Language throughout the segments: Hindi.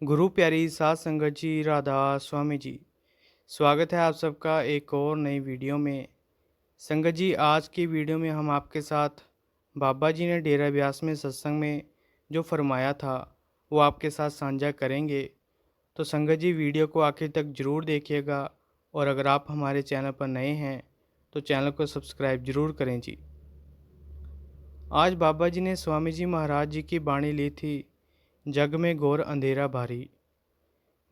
गुरु प्यारी सात संगत जी, राधा स्वामी जी। स्वागत है आप सबका एक और नई वीडियो में। संगत जी, आज की वीडियो में हम आपके साथ बाबा जी ने डेरा ब्यास में सत्संग में जो फरमाया था वो आपके साथ साझा करेंगे। तो संगत जी, वीडियो को आखिर तक ज़रूर देखिएगा और अगर आप हमारे चैनल पर नए हैं तो चैनल को सब्सक्राइब ज़रूर करें जी। आज बाबा जी ने स्वामी जी महाराज जी की बाणी ली थी, जग में घोर अंधेरा भारी।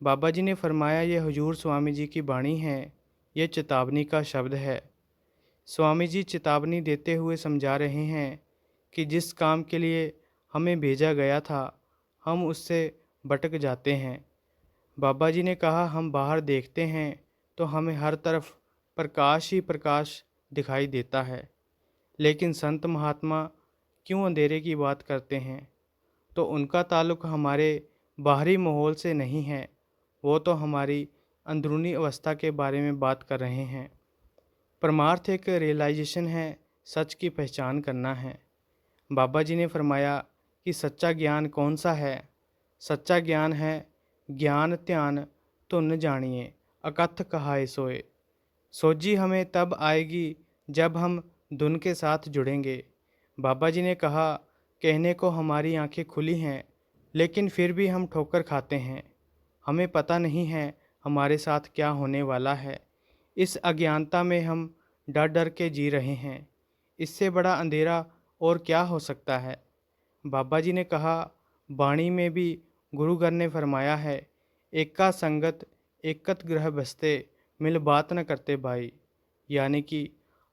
बाबा जी ने फरमाया, ये हुजूर स्वामी जी की बाणी है, ये चेतावनी का शब्द है। स्वामी जी चेतावनी देते हुए समझा रहे हैं कि जिस काम के लिए हमें भेजा गया था हम उससे भटक जाते हैं। बाबा जी ने कहा, हम बाहर देखते हैं तो हमें हर तरफ प्रकाश ही प्रकाश दिखाई देता है, लेकिन संत महात्मा क्यों अंधेरे की बात करते हैं? तो उनका ताल्लुक़ हमारे बाहरी माहौल से नहीं है, वो तो हमारी अंदरूनी अवस्था के बारे में बात कर रहे हैं। परमार्थ एक रियलाइजेशन है, सच की पहचान करना है। बाबा जी ने फरमाया कि सच्चा ज्ञान कौन सा है? सच्चा ज्ञान है ज्ञान ध्यान धुन जानिए अकथ कहाए सोए। सोजी हमें तब आएगी जब हम धुन के साथ जुड़ेंगे। बाबा जी ने कहा, कहने को हमारी आंखें खुली हैं, लेकिन फिर भी हम ठोकर खाते हैं। हमें पता नहीं है हमारे साथ क्या होने वाला है। इस अज्ञानता में हम डर डर के जी रहे हैं। इससे बड़ा अंधेरा और क्या हो सकता है? बाबा जी ने कहा, वाणी में भी गुरुगर ने फरमाया है, एका संगत एकत ग्रह बसते मिल बात न करते भाई। यानी कि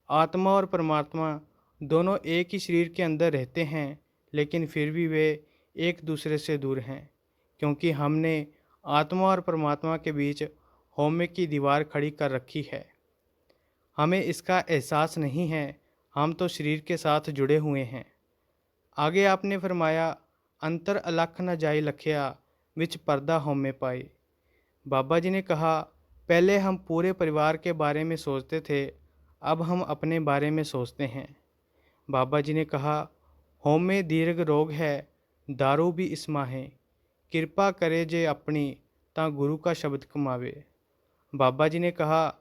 आत्मा और परमात्मा दोनों एक ही शरीर के अंदर रहते हैं, लेकिन फिर भी वे एक दूसरे से दूर हैं, क्योंकि हमने आत्मा और परमात्मा के बीच होमे की दीवार खड़ी कर रखी है। हमें इसका एहसास नहीं है, हम तो शरीर के साथ जुड़े हुए हैं। आगे आपने फरमाया, अंतर अलख न जाई लखिया विच पर्दा होमे पाए। बाबा जी ने कहा, पहले हम पूरे परिवार के बारे में सोचते थे, अब हम अपने बारे में सोचते हैं। बाबा जी ने कहा, होमे दीर्घ रोग है, दारू भी इसमा है, कृपा करे जे अपनी ता गुरु का शब्द कमावे। बाबा जी ने कहा,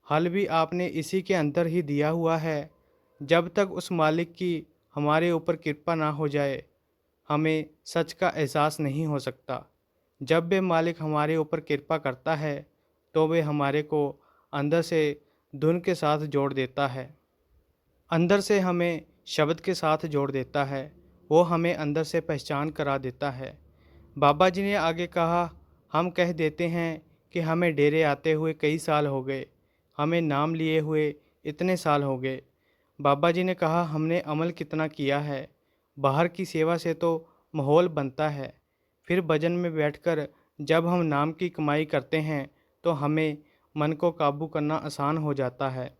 हल भी आपने इसी के अंदर ही दिया हुआ है। जब तक उस मालिक की हमारे ऊपर कृपा ना हो जाए, हमें सच का एहसास नहीं हो सकता। जब वे मालिक हमारे ऊपर कृपा करता है, तो वे हमारे को अंदर से धुन के साथ जोड़ देता है, अंदर से हमें शब्द के साथ जोड़ देता है, वो हमें अंदर से पहचान करा देता है। बाबा जी ने आगे कहा, हम कह देते हैं कि हमें डेरे आते हुए कई साल हो गए, हमें नाम लिए हुए इतने साल हो गए। बाबा जी ने कहा, हमने अमल कितना किया है। बाहर की सेवा से तो माहौल बनता है, फिर भजन में बैठकर जब हम नाम की कमाई करते हैं तो हमें मन को काबू करना आसान हो जाता है।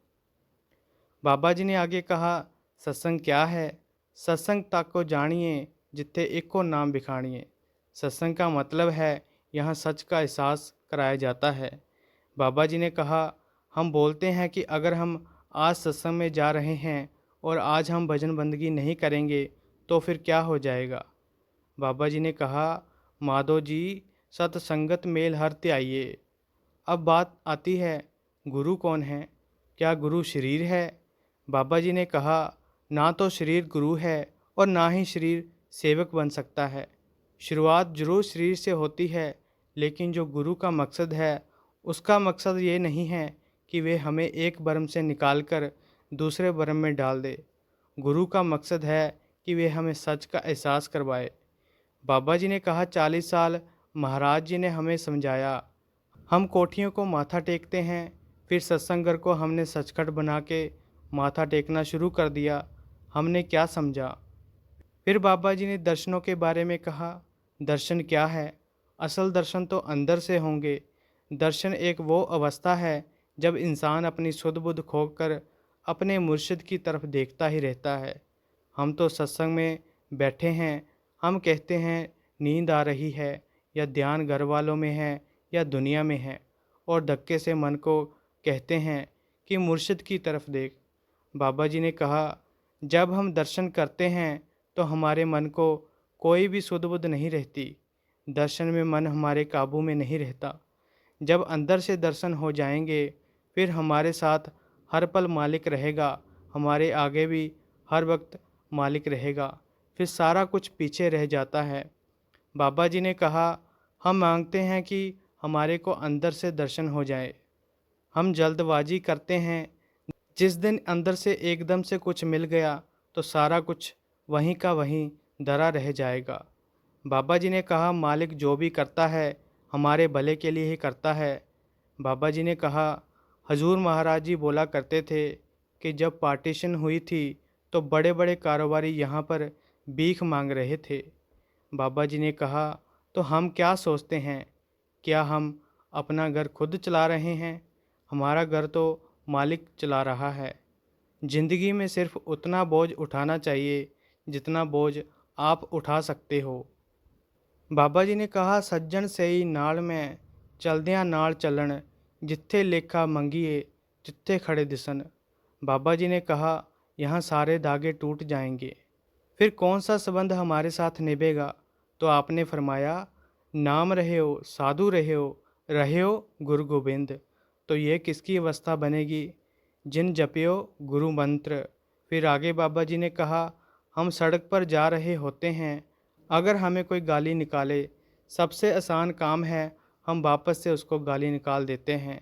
बाबा जी ने आगे कहा, सत्संग क्या है? सत्संग ताको जानिए जिथे एको नाम बिखानिए। सत्संग का मतलब है यहाँ सच का एहसास कराया जाता है। बाबा जी ने कहा, हम बोलते हैं कि अगर हम आज सत्संग में जा रहे हैं और आज हम भजन बंदगी नहीं करेंगे तो फिर क्या हो जाएगा? बाबा जी ने कहा, माधो जी, सतसंगत मेल हर त्याइये। अब बात आती है, गुरु कौन है? क्या गुरु शरीर है? बाबा जी ने कहा, ना तो शरीर गुरु है और ना ही शरीर सेवक बन सकता है। शुरुआत जरूर शरीर से होती है, लेकिन जो गुरु का मकसद है उसका मकसद ये नहीं है कि वे हमें एक भरम से निकाल कर दूसरे भरम में डाल दे। गुरु का मकसद है कि वे हमें सच का एहसास करवाए। बाबा जी ने कहा, 40 साल महाराज जी ने हमें समझाया। हम कोठियों को माथा टेकते हैं, फिर सत्संग घर को हमने सचखट बना के माथा टेकना शुरू कर दिया। हमने क्या समझा? फिर बाबा जी ने दर्शनों के बारे में कहा, दर्शन क्या है? असल दर्शन तो अंदर से होंगे। दर्शन एक वो अवस्था है जब इंसान अपनी सुध बुध खोकर अपने मुर्शिद की तरफ देखता ही रहता है। हम तो सत्संग में बैठे हैं, हम कहते हैं नींद आ रही है, या ध्यान घर वालों में है या दुनिया में है, और धक्के से मन को कहते हैं कि मुर्शिद की तरफ देख। बाबा जी ने कहा, जब हम दर्शन करते हैं तो हमारे मन को कोई भी सुध बुध नहीं रहती। दर्शन में मन हमारे काबू में नहीं रहता। जब अंदर से दर्शन हो जाएंगे, फिर हमारे साथ हर पल मालिक रहेगा, हमारे आगे भी हर वक्त मालिक रहेगा। फिर सारा कुछ पीछे रह जाता है। बाबा जी ने कहा, हम मांगते हैं कि हमारे को अंदर से दर्शन हो जाए। हम जल्दबाजी करते हैं। जिस दिन अंदर से एकदम से कुछ मिल गया तो सारा कुछ वहीं का वहीं धरा रह जाएगा। बाबा जी ने कहा, मालिक जो भी करता है हमारे भले के लिए ही करता है। बाबा जी ने कहा, हजूर महाराज जी बोला करते थे कि जब पार्टीशन हुई थी तो बड़े बड़े कारोबारी यहाँ पर भीख मांग रहे थे। बाबा जी ने कहा, तो हम क्या सोचते हैं, क्या हम अपना घर खुद चला रहे हैं? हमारा घर तो मालिक चला रहा है। ज़िंदगी में सिर्फ उतना बोझ उठाना चाहिए जितना बोझ आप उठा सकते हो। बाबा जी ने कहा, सज्जन सई नाल में चलदियां नाल चलन, जिथे लेखा मंगिए जिथे खड़े दिसन। बाबा जी ने कहा, यहाँ सारे धागे टूट जाएंगे, फिर कौन सा संबंध हमारे साथ निभेगा? तो आपने फरमाया, नाम रहे हो साधु रहे हो गुरु गोबिंद। तो ये किसकी अवस्था बनेगी? जिन जपियो गुरु मंत्र। फिर आगे बाबा जी ने कहा, हम सड़क पर जा रहे होते हैं, अगर हमें कोई गाली निकाले, सबसे आसान काम है हम वापस से उसको गाली निकाल देते हैं।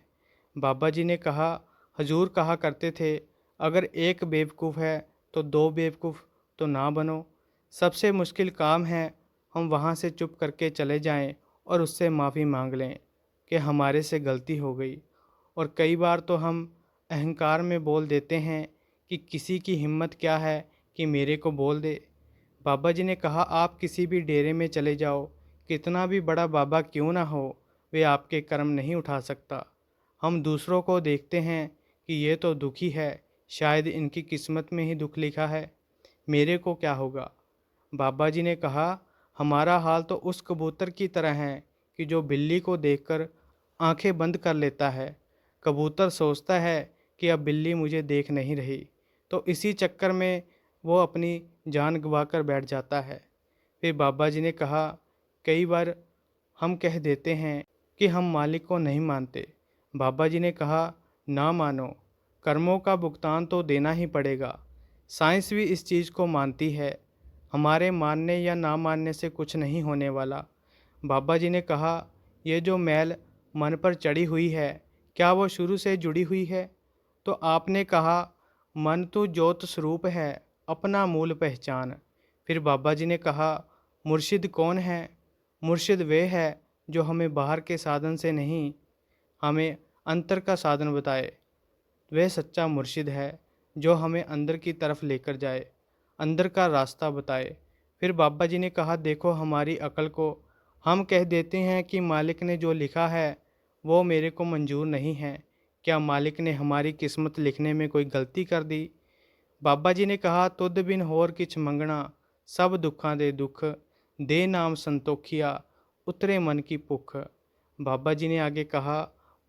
बाबा जी ने कहा, हजूर कहा करते थे, अगर एक बेवकूफ़ है तो दो बेवकूफ़ तो ना बनो। सबसे मुश्किल काम है हम वहाँ से चुप करके चले जाएं और उससे माफ़ी मांग लें कि हमारे से गलती हो गई। और कई बार तो हम अहंकार में बोल देते हैं कि किसी की हिम्मत क्या है कि मेरे को बोल दे। बाबा जी ने कहा, आप किसी भी डेरे में चले जाओ, कितना भी बड़ा बाबा क्यों ना हो, वे आपके कर्म नहीं उठा सकता। हम दूसरों को देखते हैं कि ये तो दुखी है, शायद इनकी किस्मत में ही दुख लिखा है, मेरे को क्या होगा? बाबा जी ने कहा, हमारा हाल तो उस कबूतर की तरह है कि जो बिल्ली को देखकर आंखें बंद कर लेता है। कबूतर सोचता है कि अब बिल्ली मुझे देख नहीं रही, तो इसी चक्कर में वो अपनी जान गंवा कर बैठ जाता है। फिर बाबा जी ने कहा, कई बार हम कह देते हैं कि हम मालिक को नहीं मानते। बाबा जी ने कहा, ना मानो, कर्मों का भुगतान तो देना ही पड़ेगा। साइंस भी इस चीज़ को मानती है। हमारे मानने या ना मानने से कुछ नहीं होने वाला। बाबा जी ने कहा, ये जो मैल मन पर चढ़ी हुई है, क्या वो शुरू से जुड़ी हुई है? तो आपने कहा, मन तो ज्योत स्वरूप है, अपना मूल पहचान। फिर बाबा जी ने कहा, मुर्शिद कौन है? मुर्शिद वे है जो हमें बाहर के साधन से नहीं, हमें अंतर का साधन बताए। वह सच्चा मुर्शिद है जो हमें अंदर की तरफ लेकर जाए, अंदर का रास्ता बताए। फिर बाबा जी ने कहा, देखो हमारी अकल को, हम कह देते हैं कि मालिक ने जो लिखा है वो मेरे को मंजूर नहीं है। क्या मालिक ने हमारी किस्मत लिखने में कोई गलती कर दी? बाबा जी ने कहा, तुद बिन होर किछ मंगना, सब दुखां दे दुख, दे नाम संतोखिया, उतरे मन की भुख। बाबा जी ने आगे कहा,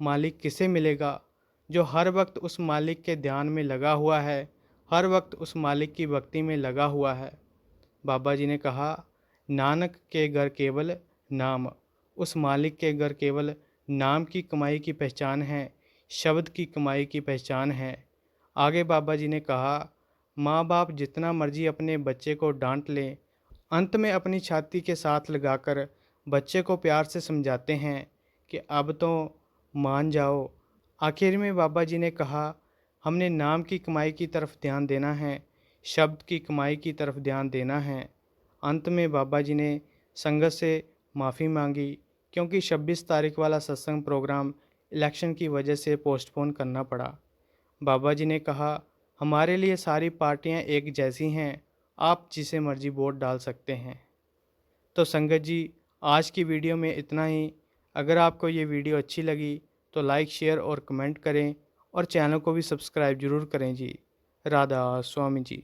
मालिक किसे मिलेगा? जो हर वक्त उस मालिक के ध्यान में लगा हुआ है, हर वक्त उस मालिक की भक्ति में लगा हुआ है। बाबा जी ने कहा, नानक के घर केवल नाम, उस मालिक के घर केवल नाम की कमाई की पहचान है, शब्द की कमाई की पहचान है। आगे बाबा जी ने कहा, माँ बाप जितना मर्जी अपने बच्चे को डांट लें, अंत में अपनी छाती के साथ लगाकर बच्चे को प्यार से समझाते हैं कि अब तो मान जाओ। आखिर में बाबा जी ने कहा, हमने नाम की कमाई की तरफ ध्यान देना है, शब्द की कमाई की तरफ ध्यान देना है। अंत में बाबा जी ने संगत से माफ़ी मांगी क्योंकि 26 तारीख वाला सत्संग प्रोग्राम इलेक्शन की वजह से पोस्टपोन करना पड़ा। बाबा जी ने कहा, हमारे लिए सारी पार्टियां एक जैसी हैं, आप जिसे मर्जी वोट डाल सकते हैं। तो संगत जी, आज की वीडियो में इतना ही। अगर आपको ये वीडियो अच्छी लगी तो लाइक शेयर और कमेंट करें और चैनल को भी सब्सक्राइब ज़रूर करें जी। राधा स्वामी जी।